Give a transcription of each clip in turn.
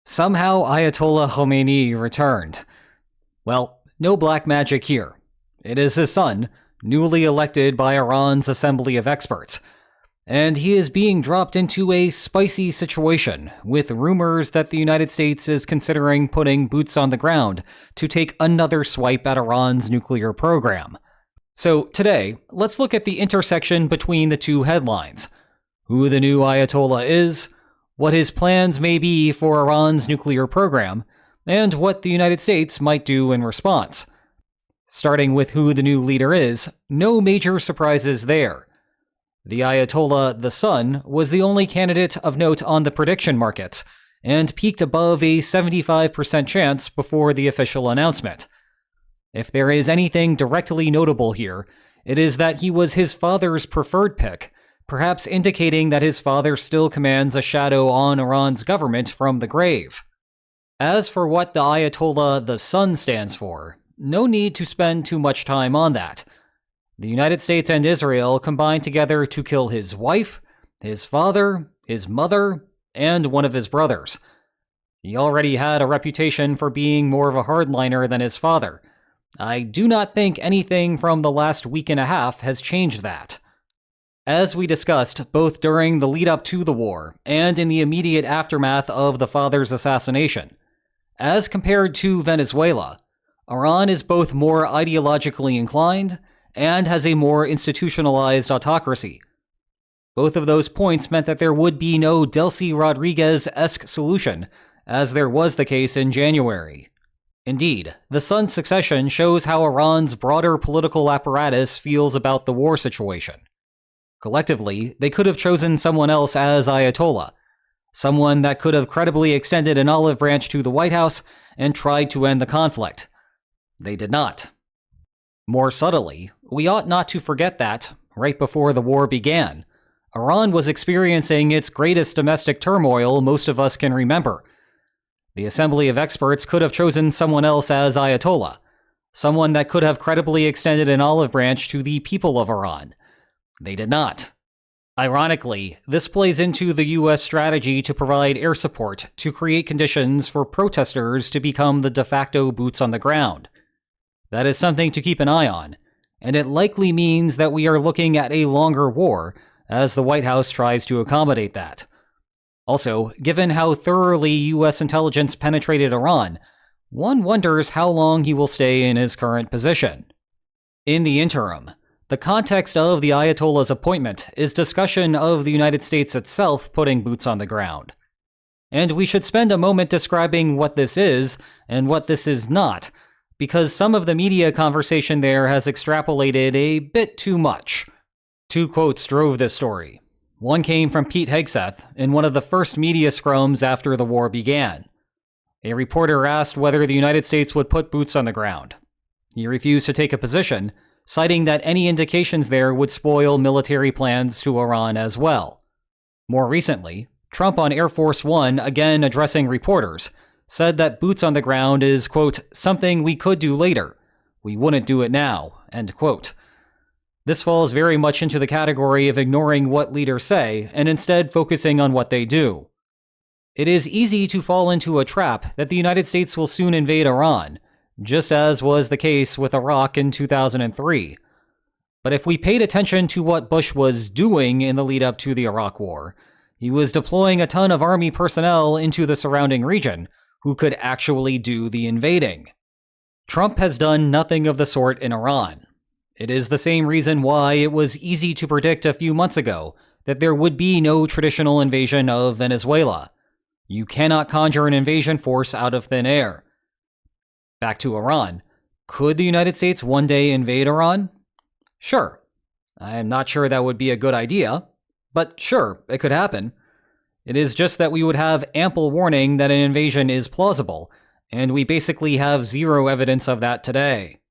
Somehow Ayatollah Khomeini returned. Well, no black magic here. It is his son, newly elected by Iran's Assembly of Experts. And he is being dropped into a spicy situation, with rumors that the United States is considering putting boots on the ground to take another swipe at Iran's nuclear program. So today, let's look at the intersection between the two headlines: who the new Ayatollah is, what his plans may be for Iran's nuclear program, and what the United States might do in response. Starting with who the new leader is, no major surprises there. The Ayatollah, the son, was the only candidate of note on the prediction markets, and peaked above a 75% chance before the official announcement. If there is anything directly notable here, it is that he was his father's preferred pick, perhaps indicating that his father still commands a shadow on Iran's government from the grave. As for what the Ayatollah, the son, stands for, no need to spend too much time on that. The United States and Israel combined together to kill his wife, his father, his mother, and one of his brothers. He already had a reputation for being more of a hardliner than his father. I do not think anything from the last week and a half has changed that. As we discussed, both during the lead-up to the war and in the immediate aftermath of the father's assassination, as compared to Venezuela, Iran is both more ideologically inclined and has a more institutionalized autocracy. Both of those points meant that there would be no Delcy Rodriguez-esque solution, as there was the case in January. Indeed, the son's succession shows how Iran's broader political apparatus feels about the war situation. Collectively, they could have chosen someone else as Ayatollah, someone that could have credibly extended an olive branch to the White House and tried to end the conflict. They did not. More subtly, we ought not to forget that, right before the war began, Iran was experiencing its greatest domestic turmoil most of us can remember. The Assembly of Experts could have chosen someone else as Ayatollah, someone that could have credibly extended an olive branch to the people of Iran. They did not. Ironically, this plays into the U.S. strategy to provide air support to create conditions for protesters to become the de facto boots on the ground. That is something to keep an eye on, and it likely means that we are looking at a longer war as the White House tries to accommodate that. Also, given how thoroughly U.S. intelligence penetrated Iran, one wonders how long he will stay in his current position. In the interim, the context of the Ayatollah's appointment is discussion of the United States itself putting boots on the ground. And we should spend a moment describing what this is and what this is not, because some of the media conversation there has extrapolated a bit too much. Two quotes drove this story. One came from Pete Hegseth in one of the first media scrums after the war began. A reporter asked whether the United States would put boots on the ground. He refused to take a position, citing that any indications there would spoil military plans to Iran as well. More recently, Trump on Air Force One, again addressing reporters, said that boots on the ground is, quote, something we could do later. We wouldn't do it now, end quote. This falls very much into the category of ignoring what leaders say and instead focusing on what they do. It is easy to fall into a trap that the United States will soon invade Iran, just as was the case with Iraq in 2003. But if we paid attention to what Bush was doing in the lead up to the Iraq War, he was deploying a ton of army personnel into the surrounding region who could actually do the invading. Trump has done nothing of the sort in Iran. It is the same reason why it was easy to predict a few months ago that there would be no traditional invasion of Venezuela. You cannot conjure an invasion force out of thin air. Back to Iran. Could the United States one day invade Iran? Sure. I am not sure that would be a good idea, but sure, it could happen. It is just that we would have ample warning that an invasion is plausible, and we basically have zero evidence of that today.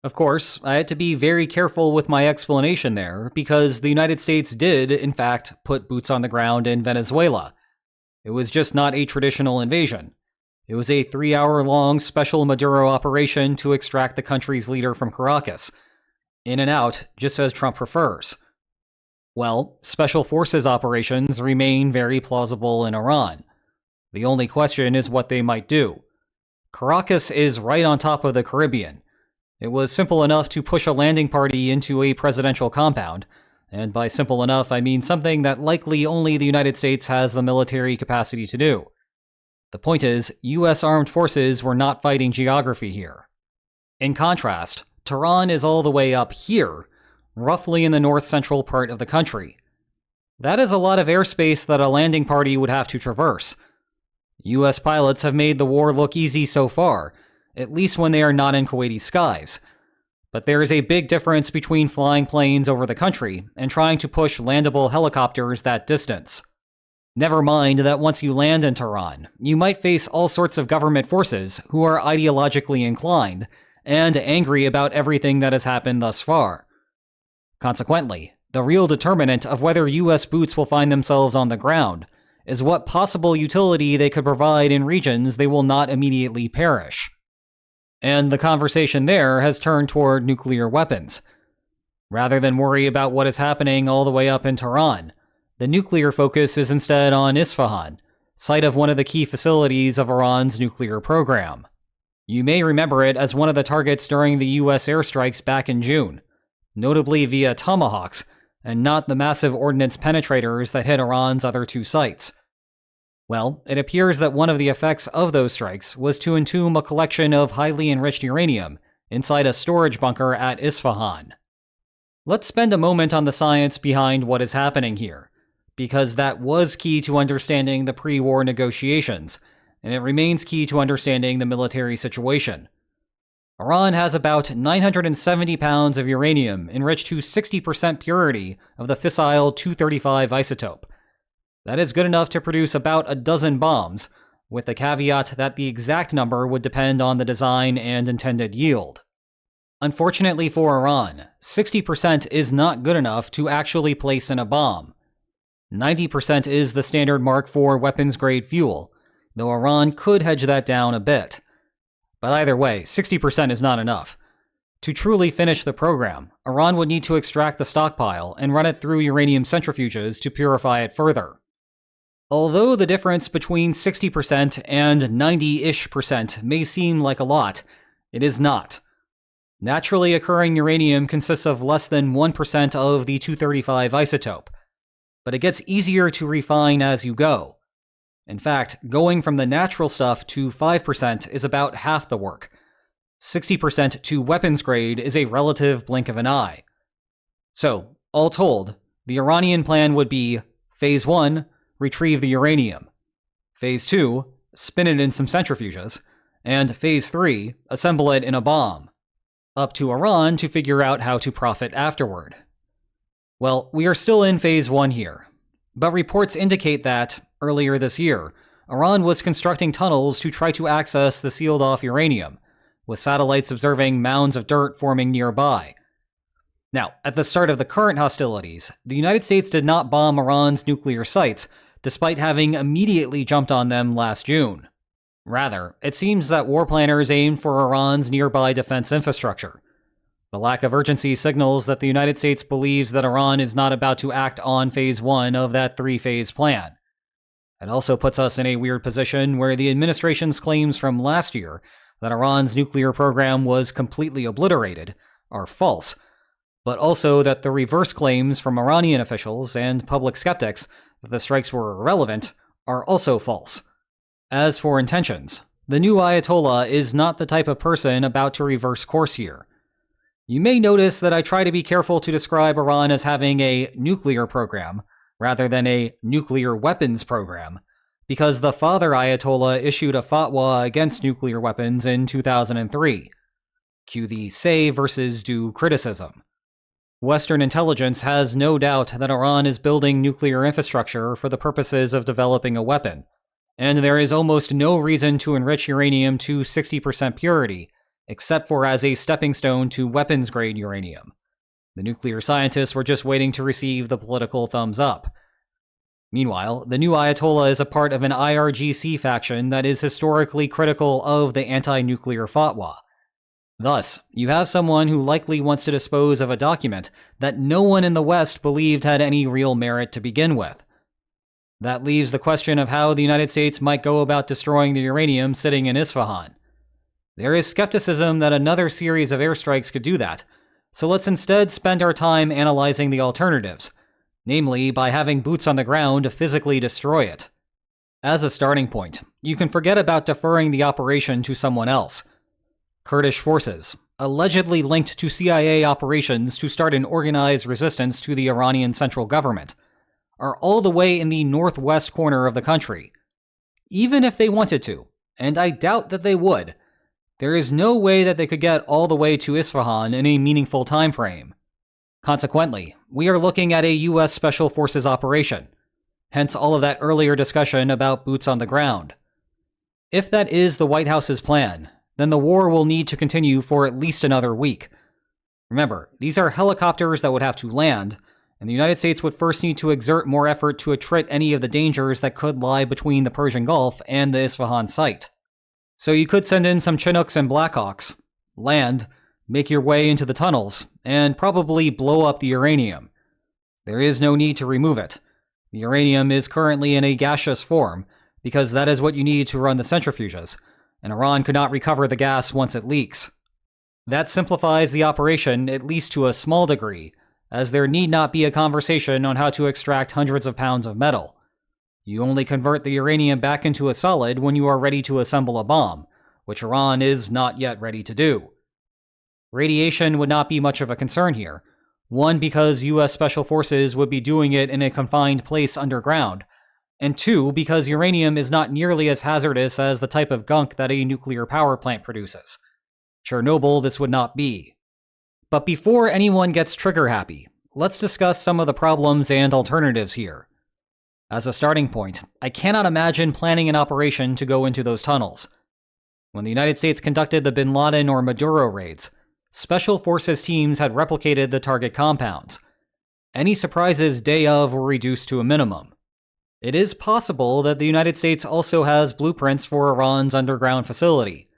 Of course, I had to be very careful with my explanation there, because the United States did, in fact, put boots on the ground in Venezuela. It was just not a traditional invasion. It was a 3-hour-long special Maduro operation to extract the country's leader from Caracas. In and out, just as Trump prefers. Well, special forces operations remain very plausible in Iran. The only question is what they might do. Caracas is right on top of the Caribbean. It was simple enough to push a landing party into a presidential compound, and by simple enough I mean something that likely only the United States has the military capacity to do. The point is, US armed forces were not fighting geography here. In contrast, Tehran is all the way up here, roughly in the north-central part of the country. That is a lot of airspace that a landing party would have to traverse. US pilots have made the war look easy so far, at least when they are not in Kuwaiti skies. But there is a big difference between flying planes over the country and trying to push landable helicopters that distance. Never mind that once you land in Tehran, you might face all sorts of government forces who are ideologically inclined and angry about everything that has happened thus far. Consequently, the real determinant of whether US boots will find themselves on the ground is what possible utility they could provide in regions they will not immediately perish. And the conversation there has turned toward nuclear weapons. Rather than worry about what is happening all the way up in Tehran, the nuclear focus is instead on Isfahan, site of one of the key facilities of Iran's nuclear program. You may remember it as one of the targets during the US airstrikes back in June, notably via Tomahawks, and not the massive ordnance penetrators that hit Iran's other two sites. Well, it appears that one of the effects of those strikes was to entomb a collection of highly enriched uranium inside a storage bunker at Isfahan. Let's spend a moment on the science behind what is happening here, because that was key to understanding the pre-war negotiations, and it remains key to understanding the military situation. Iran has about 970 pounds of uranium enriched to 60% purity of the fissile 235 isotope. That is good enough to produce about a dozen bombs, with the caveat that the exact number would depend on the design and intended yield. Unfortunately for Iran, 60% is not good enough to actually place in a bomb. 90% is the standard mark for weapons-grade fuel, though Iran could hedge that down a bit. But either way, 60% is not enough. To truly finish the program, Iran would need to extract the stockpile and run it through uranium centrifuges to purify it further. Although the difference between 60% and 90-ish% may seem like a lot, it is not. Naturally occurring uranium consists of less than 1% of the 235 isotope, but it gets easier to refine as you go. In fact, going from the natural stuff to 5% is about half the work. 60% to weapons grade is a relative blink of an eye. So, all told, the Iranian plan would be Phase 1, retrieve the uranium. Phase 2, spin it in some centrifuges. And Phase 3, assemble it in a bomb. Up to Iran to figure out how to profit afterward. Well, we are still in Phase 1 here. But reports indicate that, earlier this year, Iran was constructing tunnels to try to access the sealed-off uranium, with satellites observing mounds of dirt forming nearby. Now, at the start of the current hostilities, the United States did not bomb Iran's nuclear sites, despite having immediately jumped on them last June. Rather, it seems that war planners aimed for Iran's nearby defense infrastructure. The lack of urgency signals that the United States believes that Iran is not about to act on Phase 1 of that three-phase plan. It also puts us in a weird position where the administration's claims from last year that Iran's nuclear program was completely obliterated are false, but also that the reverse claims from Iranian officials and public skeptics that the strikes were irrelevant are also false. As for intentions, the new Ayatollah is not the type of person about to reverse course here. You may notice that I try to be careful to describe Iran as having a nuclear program, rather than a nuclear weapons program, because the father Ayatollah issued a fatwa against nuclear weapons in 2003. Cue the say versus do criticism. Western intelligence has no doubt that Iran is building nuclear infrastructure for the purposes of developing a weapon, and there is almost no reason to enrich uranium to 60% purity, except for as a stepping stone to weapons-grade uranium. The nuclear scientists were just waiting to receive the political thumbs up. Meanwhile, the new Ayatollah is a part of an IRGC faction that is historically critical of the anti-nuclear fatwa. Thus, you have someone who likely wants to dispose of a document that no one in the West believed had any real merit to begin with. That leaves the question of how the United States might go about destroying the uranium sitting in Isfahan. There is skepticism that another series of airstrikes could do that, so let's instead spend our time analyzing the alternatives, namely by having boots on the ground to physically destroy it. As a starting point, you can forget about deferring the operation to someone else. Kurdish forces, allegedly linked to CIA operations to start an organized resistance to the Iranian central government, are all the way in the northwest corner of the country. Even if they wanted to, and I doubt that they would, there is no way that they could get all the way to Isfahan in a meaningful time frame. Consequently, we are looking at a U.S. Special Forces operation, hence all of that earlier discussion about boots on the ground. If that is the White House's plan, then the war will need to continue for at least another week. Remember, these are helicopters that would have to land, and the United States would first need to exert more effort to attrit any of the dangers that could lie between the Persian Gulf and the Isfahan site. So you could send in some Chinooks and Blackhawks, land, make your way into the tunnels, and probably blow up the uranium. There is no need to remove it. The uranium is currently in a gaseous form, because that is what you need to run the centrifuges, and Iran could not recover the gas once it leaks. That simplifies the operation at least to a small degree, as there need not be a conversation on how to extract hundreds of pounds of metal. You only convert the uranium back into a solid when you are ready to assemble a bomb, which Iran is not yet ready to do. Radiation would not be much of a concern here. One, because U.S. Special Forces would be doing it in a confined place underground, and two, because uranium is not nearly as hazardous as the type of gunk that a nuclear power plant produces. Chernobyl, this would not be. But before anyone gets trigger happy, let's discuss some of the problems and alternatives here. As a starting point, I cannot imagine planning an operation to go into those tunnels. When the United States conducted the Bin Laden or Maduro raids, Special Forces teams had replicated the target compounds. Any surprises day of were reduced to a minimum. It is possible that the United States also has blueprints for Iran's underground facility.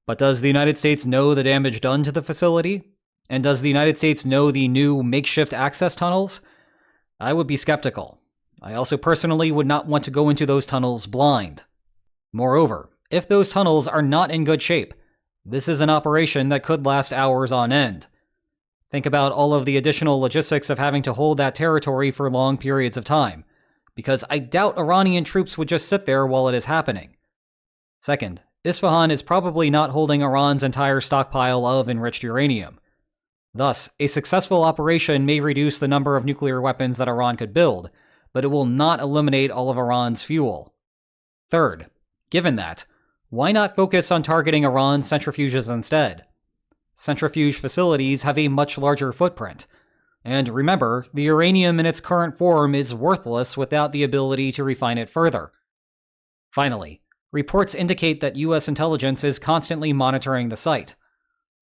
But does the United States know the damage done to the facility? And does the United States know the new makeshift access tunnels? I would be skeptical. I also personally would not want to go into those tunnels blind. Moreover, if those tunnels are not in good shape, this is an operation that could last hours on end. Think about all of the additional logistics of having to hold that territory for long periods of time, because I doubt Iranian troops would just sit there while it is happening. Second, Isfahan is probably not holding Iran's entire stockpile of enriched uranium. Thus, a successful operation may reduce the number of nuclear weapons that Iran could build, but it will not eliminate all of Iran's fuel. Third, given that, why not focus on targeting Iran's centrifuges instead? Centrifuge facilities have a much larger footprint. And remember, the uranium in its current form is worthless without the ability to refine it further. Finally, reports indicate that U.S. intelligence is constantly monitoring the site.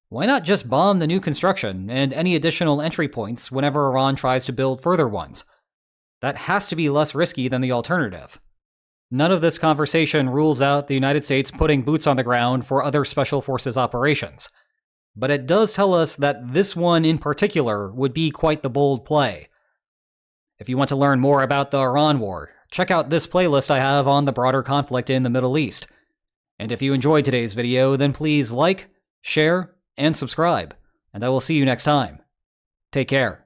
Why not just bomb the new construction and any additional entry points whenever Iran tries to build further ones? That has to be less risky than the alternative. None of this conversation rules out the United States putting boots on the ground for other Special Forces operations. But it does tell us that this one in particular would be quite the bold play. If you want to learn more about the Iran war, check out this playlist I have on the broader conflict in the Middle East. And if you enjoyed today's video, then please like, share, and subscribe, and I will see you next time. Take care.